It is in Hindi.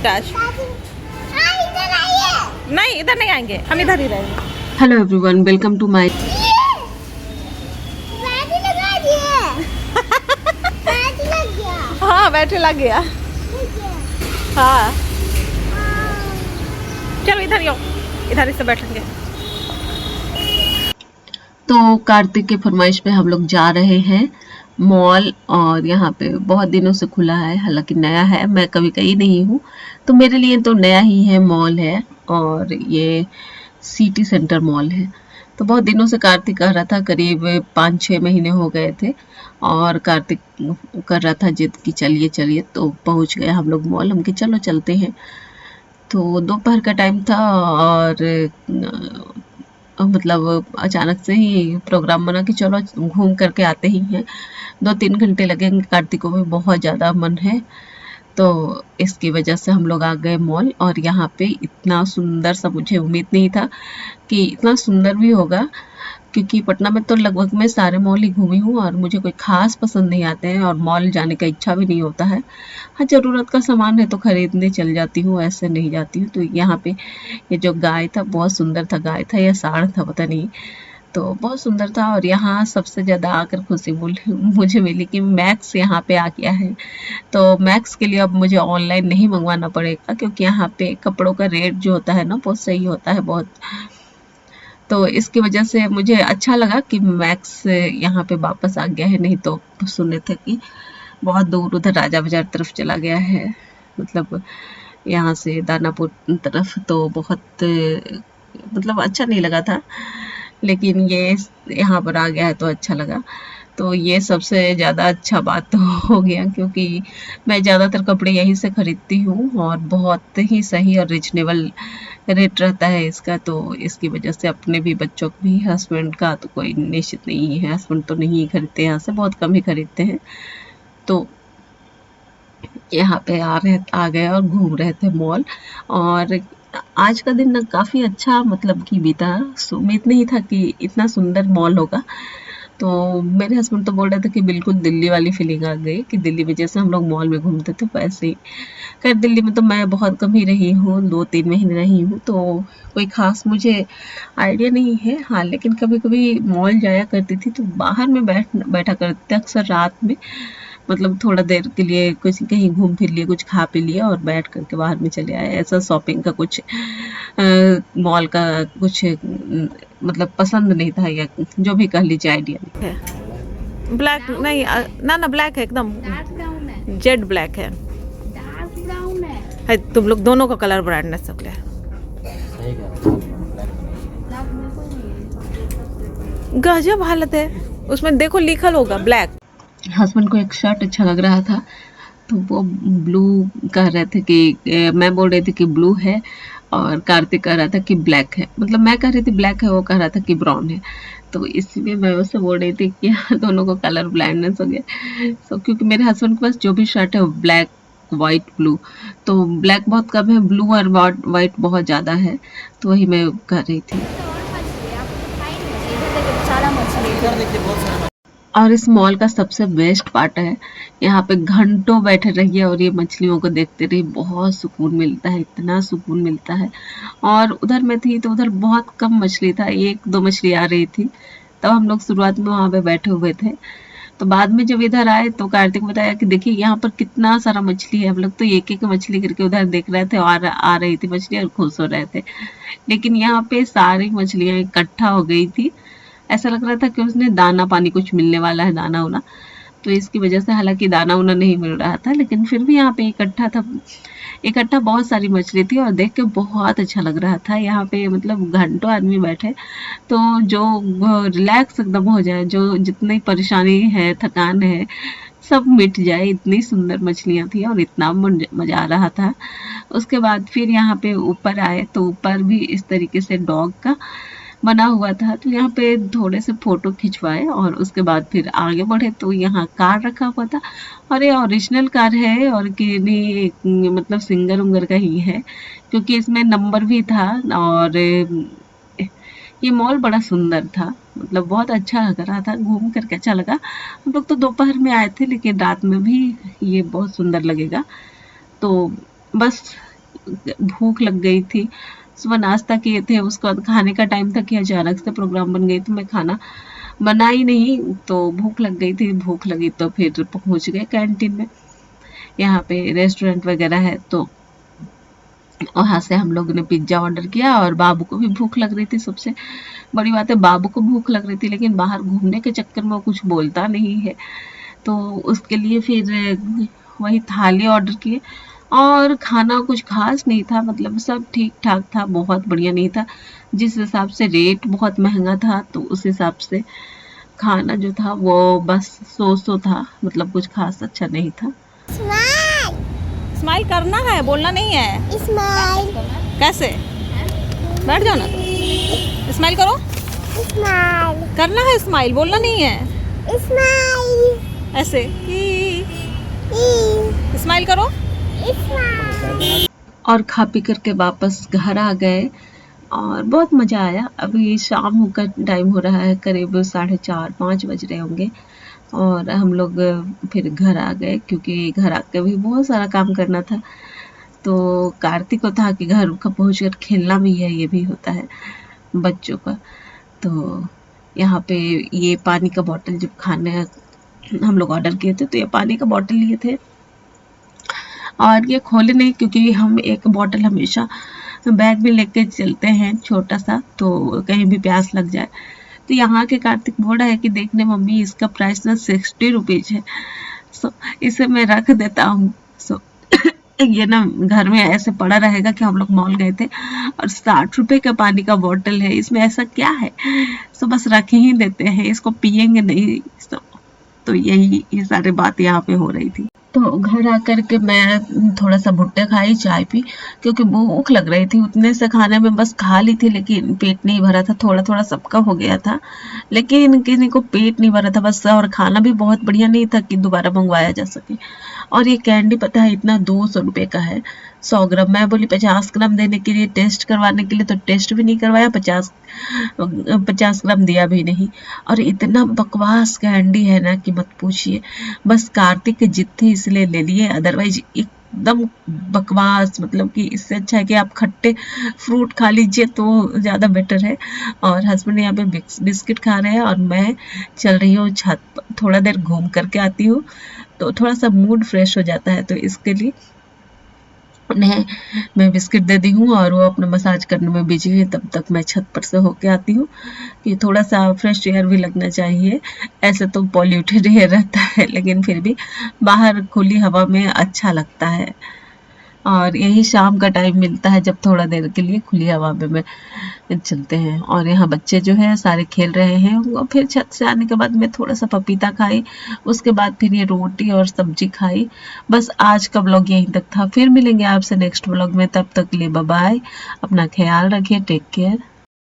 टच। नहीं इधर नहीं आएंगे, हम इधर ही रहेंगे। Hello everyone, welcome to my हाँ बैटरी लग गया। हाँ चलो इधर ही आओ, इधर ही से बैठेंगे। तो कार्तिक के फरमाइश पे हम लोग जा रहे हैं मॉल, और यहाँ पे बहुत दिनों से खुला है, हालांकि नया है, मैं कभी गई नहीं हूँ तो मेरे लिए तो नया ही है, मॉल है। और ये सिटी सेंटर मॉल है। तो बहुत दिनों से कार्तिक कह रहा था, करीब 5-6 महीने हो गए थे, और कार्तिक कर रहा था जिद कि चलिए चलिए, तो पहुँच गए हम लोग मॉल। हम कि चलो चलते हैं। तो दोपहर का टाइम था, और मतलब अचानक से ही प्रोग्राम बना कि चलो घूम करके आते ही हैं, 2-3 घंटे लगेंगे, कार्तिक को भी बहुत ज़्यादा मन है। तो इसकी वजह से हम लोग आ गए मॉल, और यहाँ पे इतना सुंदर सा, मुझे उम्मीद नहीं था कि इतना सुंदर भी होगा, क्योंकि पटना में तो लगभग मैं सारे मॉल ही घूमी हूँ और मुझे कोई ख़ास पसंद नहीं आते हैं, और मॉल जाने का इच्छा भी नहीं होता है। हाँ, ज़रूरत का सामान है तो ख़रीदने चल जाती हूँ, ऐसे नहीं जाती हूँ। तो यहाँ पे ये जो गाय था बहुत सुंदर था, गाय था या सांड था पता नहीं, तो बहुत सुंदर था। और यहाँ सबसे ज़्यादा आकर खुशी मुझे मिली कि मैक्स यहाँ पे आ गया है। तो मैक्स के लिए अब मुझे ऑनलाइन नहीं मंगवाना पड़ेगा, क्योंकि यहाँ पे कपड़ों का रेट जो होता है ना बहुत सही होता है बहुत। तो इसकी वजह से मुझे अच्छा लगा कि मैक्स यहाँ पे वापस आ गया है, नहीं तो सुने थे कि बहुत दूर उधर राजा बाजार तरफ चला गया है, मतलब यहाँ से दानापुर तरफ। तो बहुत मतलब अच्छा नहीं लगा था, लेकिन ये यहाँ पर आ गया है तो अच्छा लगा। तो ये सबसे ज़्यादा अच्छा बात तो हो गया, क्योंकि मैं ज़्यादातर कपड़े यहीं से ख़रीदती हूँ, और बहुत ही सही और रिजनेबल रेट रहता है इसका। तो इसकी वजह से अपने भी, बच्चों को भी, हस्बैंड का तो कोई निश्चित नहीं है, हस्बैंड तो नहीं खरीदते यहाँ से, बहुत कम ही खरीदते हैं। तो यहाँ पे आ गए और घूम रहे थे मॉल। और आज का दिन काफ़ी अच्छा मतलब कि बीता, उम्मीद नहीं था कि इतना सुंदर मॉल होगा। तो मेरे हस्बैंड तो बोल रहे थे कि बिल्कुल दिल्ली वाली फीलिंग आ गई, कि दिल्ली में जैसे हम लोग मॉल में घूमते थे वैसे ही। खैर दिल्ली में तो मैं बहुत कम ही रही हूँ, 2-3 महीने रही हूँ, तो कोई ख़ास मुझे आइडिया नहीं है। हाँ, लेकिन कभी कभी मॉल जाया करती थी तो बाहर में बैठा करते थे अक्सर रात में, मतलब थोड़ा देर के लिए कुछ कहीं घूम फिर लिए, कुछ खा पी लिया और बैठ करके बाहर में चले आए। ऐसा शॉपिंग का कुछ मॉल का कुछ मतलब पसंद नहीं था, या जो भी कह लीजिए आइडिया नहीं है। ब्लैक नहीं ना ना, ब्लैक है एकदम, जेड ब्लैक है। है तुम लोग दोनों का कलर ब्राइटनेस सब है। गजब हालत है, उसमें देखो लिखल होगा ब्लैक। हस्बैंड को एक शर्ट अच्छा लग रहा था, तो वो ब्लू कह रहे थे कि मैं बोल रही थी कि ब्लू है, और कार्तिक कह रहा था कि ब्लैक है, मतलब मैं कह रही थी ब्लैक है, वो कह रहा था कि ब्राउन है। तो इसलिए मैं उससे बोल रही थी कि दोनों को कलर ब्लाइंडनेस हो गया। तो क्योंकि मेरे हस्बैंड के पास जो भी शर्ट है वो ब्लैक, वाइट, ब्लू, तो ब्लैक बहुत कम है, ब्लू और वाइट बहुत ज़्यादा है, तो वही मैं कह रही थी। और इस मॉल का सबसे बेस्ट पार्ट है, यहाँ पे घंटों बैठे रहिए और ये मछलियों को देखते रहिए, बहुत सुकून मिलता है, इतना सुकून मिलता है। और उधर मैं थी तो उधर बहुत कम मछली था, 1-2 मछली आ रही थी, तब हम लोग शुरुआत में वहाँ पे बैठे हुए थे। तो बाद में जब इधर आए तो कार्तिक बताया कि देखिए यहाँ पर कितना सारा मछली है। हम लोग तो एक एक मछली करके उधर देख रहे थे, और आ रही थी मछली और खुश हो रहे थे, लेकिन यहाँ पे सारी मछलियाँ इकट्ठा हो गई थी। ऐसा लग रहा था कि उसने दाना पानी कुछ मिलने वाला है, दाना उना, तो इसकी वजह से, हालांकि दाना उना नहीं मिल रहा था, लेकिन फिर भी यहाँ पे इकट्ठा बहुत सारी मछली थी, और देख के बहुत अच्छा लग रहा था। यहाँ पे मतलब घंटों आदमी बैठे, तो जो रिलैक्स एकदम हो जाए, जो जितनी परेशानी है, थकान है, सब मिट जाए, इतनी सुंदर मछलियाँ थी और इतना मज़ा आ रहा था। उसके बाद फिर यहाँ पे ऊपर आए तो ऊपर भी इस तरीके से डॉग का बना हुआ था, तो यहाँ पे थोड़े से फ़ोटो खिंचवाए, और उसके बाद फिर आगे बढ़े तो यहाँ कार रखा हुआ था, और ये ओरिजिनल कार है, और कि नहीं मतलब सिंगर उंगर का ही है, क्योंकि इसमें नंबर भी था। और ये मॉल बड़ा सुंदर था, मतलब बहुत अच्छा लग रहा था, घूम करके अच्छा लगा। हम लोग तो दोपहर में आए थे, लेकिन रात में भी ये बहुत सुंदर लगेगा। तो बस भूख लग गई थी। सुबह नाश्ता किए थे, उसके बाद खाने का टाइम था कि अचानक से प्रोग्राम बन गई, तो मैं खाना बनाई नहीं, तो भूख लग गई थी। भूख लगी तो फिर पहुंच गए कैंटीन में। यहाँ पे रेस्टोरेंट वगैरह है, तो वहाँ से हम लोग ने पिज्ज़ा ऑर्डर किया और बाबू को भी भूख लग रही थी। सबसे बड़ी बात है, बाबू को भूख लग रही थी, लेकिन बाहर घूमने के चक्कर में वो कुछ बोलता नहीं है, तो उसके लिए फिर वही थाली ऑर्डर किए। और खाना कुछ खास नहीं था, मतलब सब ठीक ठाक था, बहुत बढ़िया नहीं था। जिस हिसाब से रेट बहुत महंगा था, तो उस हिसाब से खाना जो था वो बस सो था, मतलब कुछ खास अच्छा नहीं था। स्माइल करना है, बोलना नहीं है। स्माइल कैसे? बैठ जाओ ना, तो स्माइल करो। स्माइल करना है स्माइल, बोलना नहीं है। स्माइल ऐसे स्माइल करो। स्माइल। और खा पी करके वापस घर आ गए और बहुत मज़ा आया। अभी शाम का टाइम हो रहा है, करीब 4:30-5 बज रहे होंगे, और हम लोग फिर घर आ गए, क्योंकि घर आके भी बहुत सारा काम करना था। तो कार्तिक को था कि घर का पहुँच कर खेलना भी है, ये भी होता है बच्चों का। तो यहाँ पे ये पानी का बॉटल जब खाने हम लोग ऑर्डर किए थे, तो ये पानी का बॉटल लिए थे और ये खोले नहीं, क्योंकि हम एक बॉटल हमेशा बैग में लेके चलते हैं छोटा सा, तो कहीं भी प्यास लग जाए। तो यहाँ के कार्तिक बोल रहा है कि देखने मम्मी, इसका प्राइस ना 60 रुपीज है, सो इसे मैं रख देता हूँ। सो ये ना घर में ऐसे पड़ा रहेगा कि हम लोग मॉल गए थे और 60 रुपए का पानी का बोतल है, इसमें ऐसा क्या है, सो बस रख ही देते हैं, इसको पियेंगे नहीं। तो यही ये सारी बात यहाँ पे हो रही थी। तो घर आकर के मैं थोड़ा सा भुट्टे खाई, चाय पी, क्योंकि भूख लग रही थी। उतने से खाने में बस खा ली थी, लेकिन पेट नहीं भरा था। थोड़ा थोड़ा सबका हो गया था, लेकिन किसी को पेट नहीं भरा था बस। और खाना भी बहुत बढ़िया नहीं था कि दोबारा मंगवाया जा सके। और ये कैंडी पता है इतना 200 रुपये का है, 100 ग्राम। मैं बोली 50 ग्राम देने के लिए, टेस्ट करवाने के लिए, तो टेस्ट भी नहीं करवाया, 50 ग्राम दिया भी नहीं। और इतना बकवास कैंडी है ना कि मत पूछिए। बस कार्तिक की जिद थी इसलिए ले लिए, अदरवाइज एकदम बकवास। मतलब कि इससे अच्छा है कि आप खट्टे फ्रूट खा लीजिए तो ज़्यादा बेटर है। और हस्बैंड यहाँ पे बिस्किट खा रहे हैं और मैं चल रही हूँ छत पर, थोड़ा देर घूम करके आती हूँ तो थोड़ा सा मूड फ्रेश हो जाता है। तो इसके लिए उन्हें मैं बिस्किट दे दी हूँ और वो अपना मसाज करने में बिजी है। तब तक मैं छत पर से होके आती हूँ कि थोड़ा सा फ्रेश एयर भी लगना चाहिए। ऐसे तो पॉल्यूटेड एयर रहता है, लेकिन फिर भी बाहर खुली हवा में अच्छा लगता है। और यही शाम का टाइम मिलता है जब थोड़ा देर के लिए खुली हवा में चलते हैं। और यहाँ बच्चे जो है सारे खेल रहे हैं। और फिर छत से आने के बाद मैं थोड़ा सा पपीता खाई, उसके बाद फिर ये रोटी और सब्जी खाई। बस आज का व्लॉग यहीं तक था, फिर मिलेंगे आपसे नेक्स्ट व्लॉग में। तब तक के लिए बाय बाय, अपना ख्याल रखिए, टेक केयर।